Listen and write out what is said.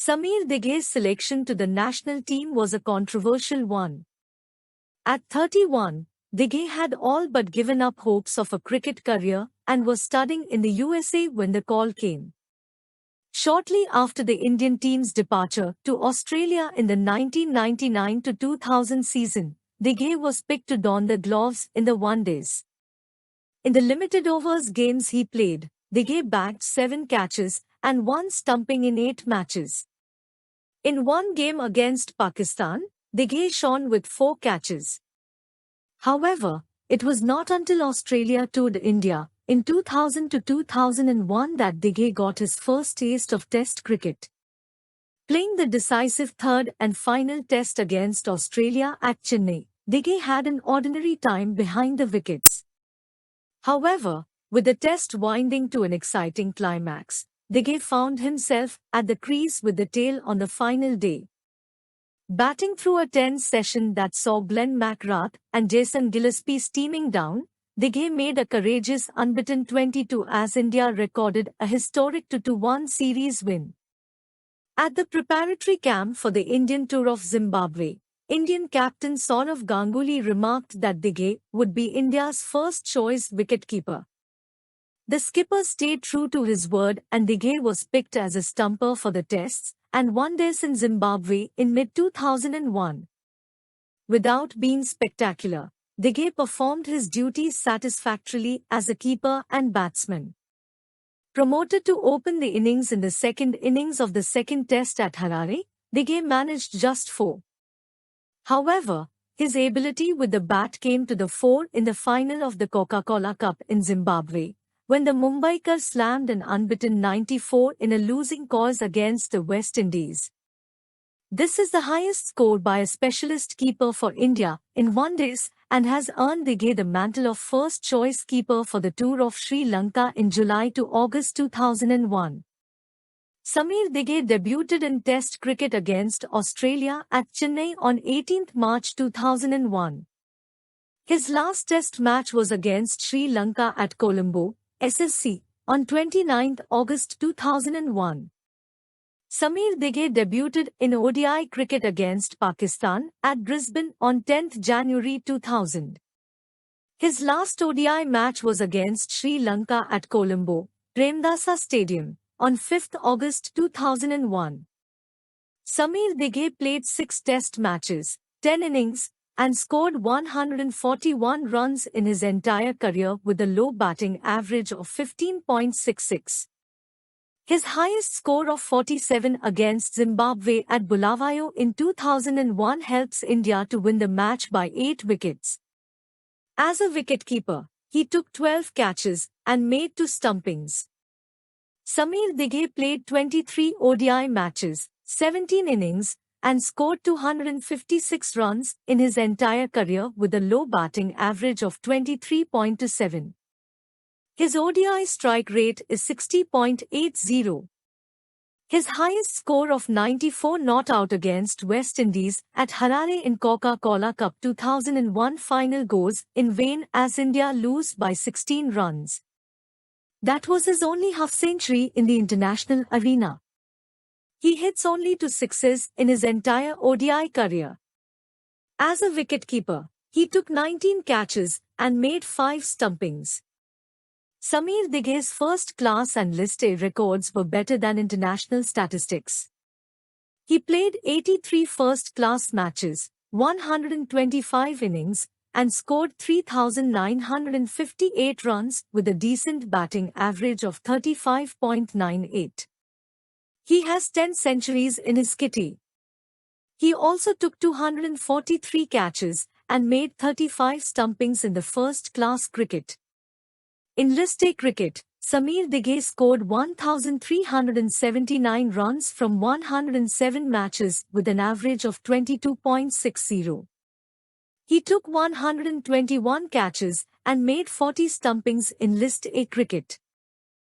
Sameer Dighe's selection to the national team was a controversial one. At 31, Dighe had all but given up hopes of a cricket career and was studying in the USA when the call came. Shortly after the Indian team's departure to Australia in the 1999-2000 season, Dighe was picked to don the gloves in the one-days. In the limited overs games he played, Dighe bagged 7 catches and 1 stumping in 8 matches. In one game against Pakistan, Dighe shone with 4 catches. However, it was not until Australia toured India in 2000 to 2001 that Dighe got his first taste of Test cricket. Playing the decisive third and final Test against Australia at Chennai, Dighe had an ordinary time behind the wickets. However, with the Test winding to an exciting climax, Dighe found himself at the crease with the tail on the final day. Batting through a tense session that saw Glenn McGrath and Jason Gillespie steaming down, Dighe made a courageous unbeaten 22 as India recorded a historic 2-1 series win. At the preparatory camp for the Indian tour of Zimbabwe, Indian captain Sourav Ganguly remarked that Dighe would be India's first-choice wicketkeeper. The skipper stayed true to his word and Dighe was picked as a stumper for the Tests and one-days in Zimbabwe in mid-2001. Without being spectacular, Dighe performed his duties satisfactorily as a keeper and batsman. Promoted to open the innings in the second innings of the second Test at Harare, Dighe managed just 4. However, his ability with the bat came to the fore in the final of the Coca-Cola Cup in Zimbabwe, when the Mumbaikars slammed an unbeaten 94 in a losing cause against the West Indies. This is the highest score by a specialist keeper for India in one-days and has earned Dighe the mantle of first-choice keeper for the tour of Sri Lanka in July to August 2001. Sameer Dighe debuted in Test cricket against Australia at Chennai on 18 March 2001. His last Test match was against Sri Lanka at Colombo, SSC, on 29 August 2001. Sameer Dighe debuted in ODI cricket against Pakistan at Brisbane on 10 January 2000. His last ODI match was against Sri Lanka at Colombo, Premdasa Stadium, on 5 August 2001. Sameer Dighe played 6 Test matches, 10 innings, and scored 141 runs in his entire career with a low batting average of 15.66. His highest score of 47 against Zimbabwe at Bulawayo in 2001 helps India to win the match by 8 wickets. As a wicketkeeper, he took 12 catches and made 2 stumpings. Sameer Dighe played 23 ODI matches, 17 innings, and scored 256 runs in his entire career with a low batting average of 23.27. His ODI strike rate is 60.80. His highest score of 94 not out against West Indies at Harare in Coca-Cola Cup 2001 final goes in vain as India lose by 16 runs. That was his only half-century in the international arena. He hits only 2 sixes in his entire ODI career. As a wicketkeeper, he took 19 catches and made 5 stumpings. Sameer Dighe's first-class and List A records were better than international statistics. He played 83 first-class matches, 125 innings, and scored 3,958 runs with a decent batting average of 35.98. He has 10 centuries in his kitty. He also took 243 catches and made 35 stumpings in the first-class cricket. In List A cricket, Sameer Dighe scored 1,379 runs from 107 matches with an average of 22.60. He took 121 catches and made 40 stumpings in List A cricket.